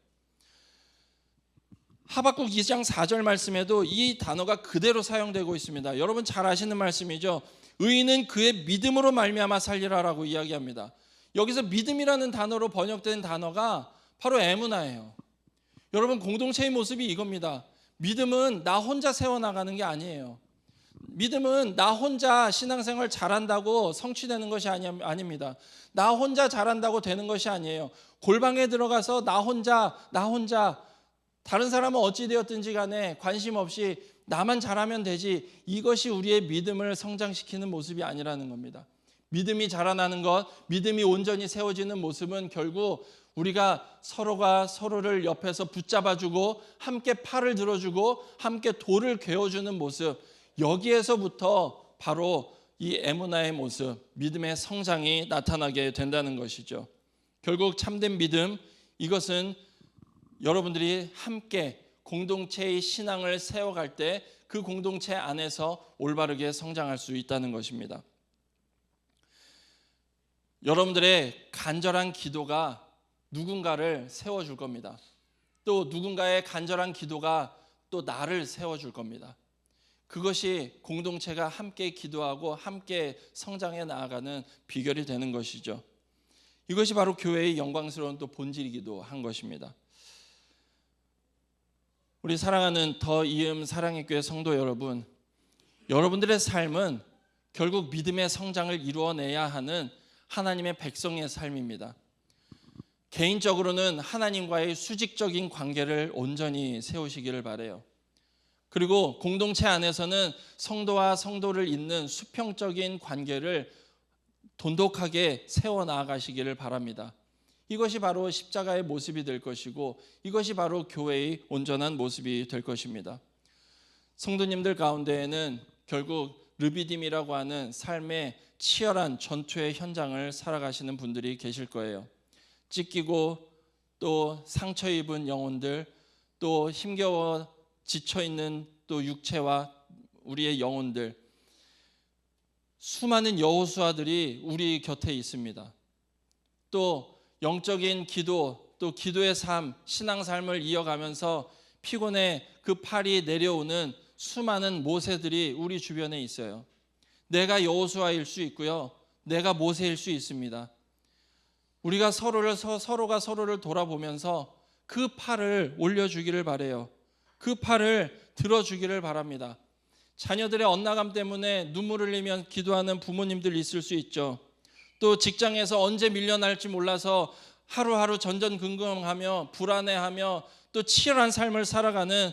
하박국 2장 4절 말씀에도 이 단어가 그대로 사용되고 있습니다. 여러분 잘 아시는 말씀이죠. 의인은 그의 믿음으로 말미암아 살리라라고 이야기합니다. 여기서 믿음이라는 단어로 번역된 단어가 바로 에무나예요. 여러분, 공동체의 모습이 이겁니다. 믿음은 나 혼자 세워나가는 게 아니에요. 믿음은 나 혼자 신앙생활 잘한다고 성취되는 것이 아닙니다. 나 혼자 잘한다고 되는 것이 아니에요. 골방에 들어가서 나 혼자 다른 사람은 어찌 되었든지 간에 관심 없이 나만 잘하면 되지, 이것이 우리의 믿음을 성장시키는 모습이 아니라는 겁니다. 믿음이 자라나는 것, 믿음이 온전히 세워지는 모습은 결국 우리가 서로가 서로를 옆에서 붙잡아주고 함께 팔을 들어주고 함께 돌을 괴어주는 모습, 여기에서부터 바로 이 에무나의 모습, 믿음의 성장이 나타나게 된다는 것이죠. 결국 참된 믿음, 이것은 여러분들이 함께 공동체의 신앙을 세워갈 때 그 공동체 안에서 올바르게 성장할 수 있다는 것입니다. 여러분들의 간절한 기도가 누군가를 세워줄 겁니다. 또 누군가의 간절한 기도가 또 나를 세워줄 겁니다. 그것이 공동체가 함께 기도하고 함께 성장해 나아가는 비결이 되는 것이죠. 이것이 바로 교회의 영광스러운 또 본질이기도 한 것입니다. 우리 사랑하는 더 이음 사랑의 교회 성도 여러분, 여러분들의 삶은 결국 믿음의 성장을 이루어내야 하는 하나님의 백성의 삶입니다. 개인적으로는 하나님과의 수직적인 관계를 온전히 세우시기를 바라요. 그리고 공동체 안에서는 성도와 성도를 잇는 수평적인 관계를 돈독하게 세워나가시기를 바랍니다. 이것이 바로 십자가의 모습이 될 것이고 이것이 바로 교회의 온전한 모습이 될 것입니다. 성도님들 가운데에는 결국 르비딤이라고 하는 삶의 치열한 전투의 현장을 살아가시는 분들이 계실 거예요. 찢기고 또 상처 입은 영혼들, 또 힘겨워 지쳐있는 또 육체와 우리의 영혼들, 수많은 여호수아들이 우리 곁에 있습니다. 또 영적인 기도, 또 기도의 삶, 신앙삶을 이어가면서 피곤해 그 팔이 내려오는 수많은 모세들이 우리 주변에 있어요. 내가 여호수아일 수 있고요, 내가 모세일 수 있습니다. 우리가 서로가 서로를 돌아보면서 그 팔을 올려주기를 바라요. 그 팔을 들어주기를 바랍니다. 자녀들의 엇나감 때문에 눈물을 흘리며 기도하는 부모님들 있을 수 있죠. 또 직장에서 언제 밀려날지 몰라서 하루하루 전전긍긍하며 불안해하며 또 치열한 삶을 살아가는,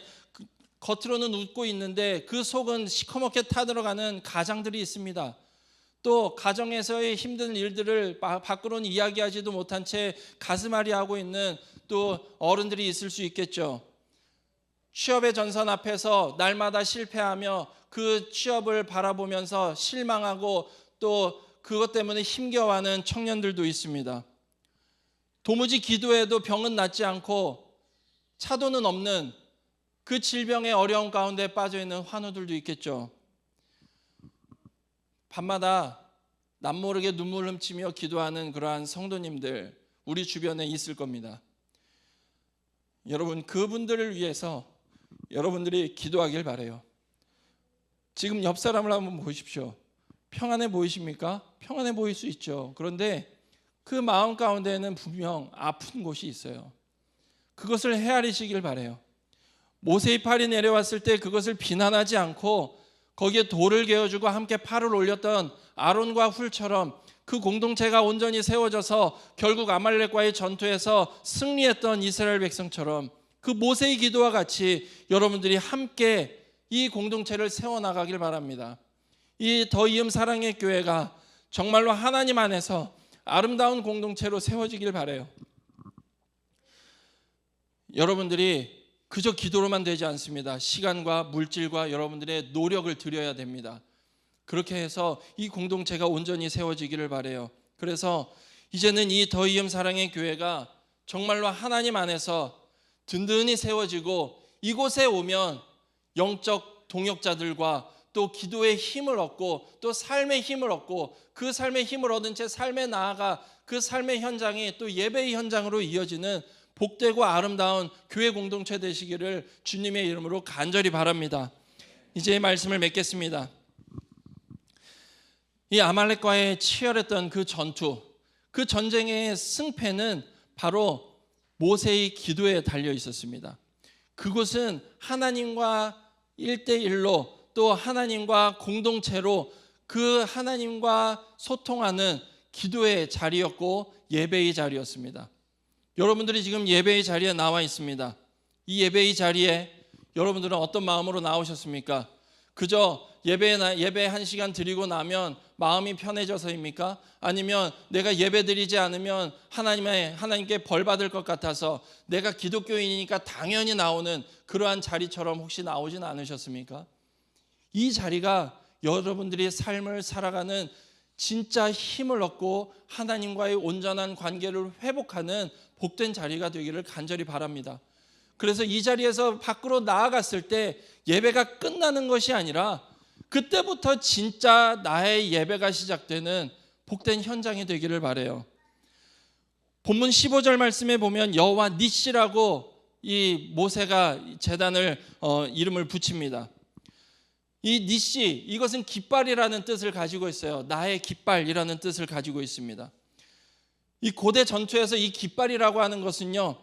겉으로는 웃고 있는데 그 속은 시커멓게 타들어가는 가장들이 있습니다. 또 가정에서의 힘든 일들을 밖으로는 이야기하지도 못한 채 가슴앓이하고 있는 또 어른들이 있을 수 있겠죠. 취업의 전선 앞에서 날마다 실패하며 그 취업을 바라보면서 실망하고 또 그것 때문에 힘겨워하는 청년들도 있습니다. 도무지 기도해도 병은 낫지 않고 차도는 없는 그 질병의 어려움 가운데 빠져있는 환우들도 있겠죠. 밤마다 남모르게 눈물 훔치며 기도하는 그러한 성도님들 우리 주변에 있을 겁니다. 여러분, 그분들을 위해서 여러분들이 기도하길 바라요. 지금 옆 사람을 한번 보십시오. 평안해 보이십니까? 평안해 보일 수 있죠. 그런데 그 마음 가운데에는 분명 아픈 곳이 있어요. 그것을 헤아리시길 바라요. 모세의 팔이 내려왔을 때 그것을 비난하지 않고 거기에 돌을 개어주고 함께 팔을 올렸던 아론과 훌처럼 그 공동체가 온전히 세워져서 결국 아말렉과의 전투에서 승리했던 이스라엘 백성처럼 그 모세의 기도와 같이 여러분들이 함께 이 공동체를 세워나가길 바랍니다. 이 더 이음 사랑의 교회가 정말로 하나님 안에서 아름다운 공동체로 세워지길 바라요. 여러분들이 그저 기도로만 되지 않습니다. 시간과 물질과 여러분들의 노력을 들여야 됩니다. 그렇게 해서 이 공동체가 온전히 세워지기를 바라요. 그래서 이제는 이 더 이음 사랑의 교회가 정말로 하나님 안에서 든든히 세워지고 이곳에 오면 영적 동역자들과 또 기도의 힘을 얻고 또 삶의 힘을 얻고 그 삶의 힘을 얻은 채 삶에 나아가 그 삶의 현장이 또 예배의 현장으로 이어지는 복되고 아름다운 교회 공동체 되시기를 주님의 이름으로 간절히 바랍니다. 이제 말씀을 맺겠습니다. 이 아말렉과의 치열했던 그 전투, 그 전쟁의 승패는 바로 모세의 기도에 달려 있었습니다. 그곳은 하나님과 1대1로 또 하나님과 공동체로 그 하나님과 소통하는 기도의 자리였고 예배의 자리였습니다. 여러분들이 지금 예배의 자리에 나와 있습니다. 이 예배의 자리에 여러분들은 어떤 마음으로 나오셨습니까? 그저 예배 1시간 드리고 나면 마음이 편해져서입니까? 아니면 내가 예배 드리지 않으면 하나님께 벌 받을 것 같아서 내가 기독교인이니까 당연히 나오는 그러한 자리처럼 혹시 나오진 않으셨습니까? 이 자리가 여러분들이 삶을 살아가는 진짜 힘을 얻고 하나님과의 온전한 관계를 회복하는 복된 자리가 되기를 간절히 바랍니다. 그래서 이 자리에서 밖으로 나아갔을 때 예배가 끝나는 것이 아니라 그때부터 진짜 나의 예배가 시작되는 복된 현장이 되기를 바라요. 본문 15절 말씀에 보면 여호와 니시라고 이 모세가 제단을 이름을 붙입니다. 이 니시, 이것은 깃발이라는 뜻을 가지고 있어요. 나의 깃발이라는 뜻을 가지고 있습니다. 이 고대 전투에서 이 깃발이라고 하는 것은요,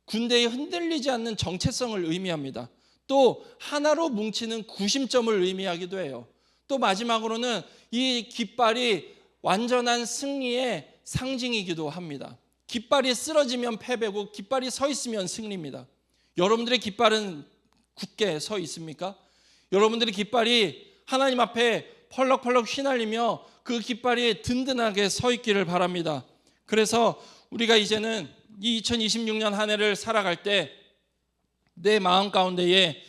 군대에 흔들리지 않는 정체성을 의미합니다. 또 하나로 뭉치는 구심점을 의미하기도 해요. 또 마지막으로는 이 깃발이 완전한 승리의 상징이기도 합니다. 깃발이 쓰러지면 패배고 깃발이 서 있으면 승리입니다. 여러분들의 깃발은 굳게 서 있습니까? 여러분들의 깃발이 하나님 앞에 펄럭펄럭 휘날리며 그 깃발이 든든하게 서 있기를 바랍니다. 그래서 우리가 이제는 이 2026년 한 해를 살아갈 때 내 마음 가운데에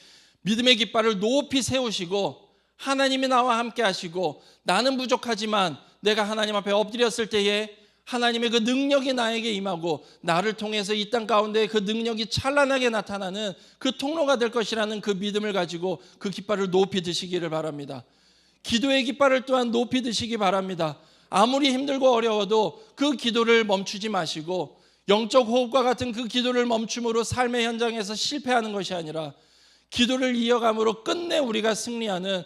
믿음의 깃발을 높이 세우시고 하나님이 나와 함께 하시고 나는 부족하지만 내가 하나님 앞에 엎드렸을 때에 하나님의 그 능력이 나에게 임하고 나를 통해서 이 땅 가운데 그 능력이 찬란하게 나타나는 그 통로가 될 것이라는 그 믿음을 가지고 그 깃발을 높이 드시기를 바랍니다. 기도의 깃발을 또한 높이 드시기 바랍니다. 아무리 힘들고 어려워도 그 기도를 멈추지 마시고 영적 호흡과 같은 그 기도를 멈춤으로 삶의 현장에서 실패하는 것이 아니라 기도를 이어감으로 끝내 우리가 승리하는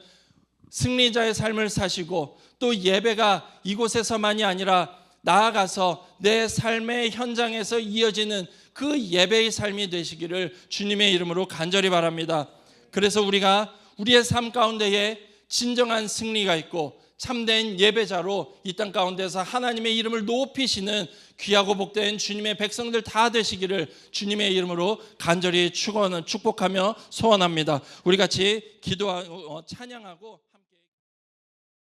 승리자의 삶을 사시고 또 예배가 이곳에서만이 아니라 나아가서 내 삶의 현장에서 이어지는 그 예배의 삶이 되시기를 주님의 이름으로 간절히 바랍니다. 그래서 우리가 우리의 삶 가운데에 진정한 승리가 있고 참된 예배자로 이 땅 가운데서 하나님의 이름을 높이시는 귀하고 복된 주님의 백성들 다 되시기를 주님의 이름으로 간절히 축복하며 소원합니다. 우리 같이 기도하고 찬양하고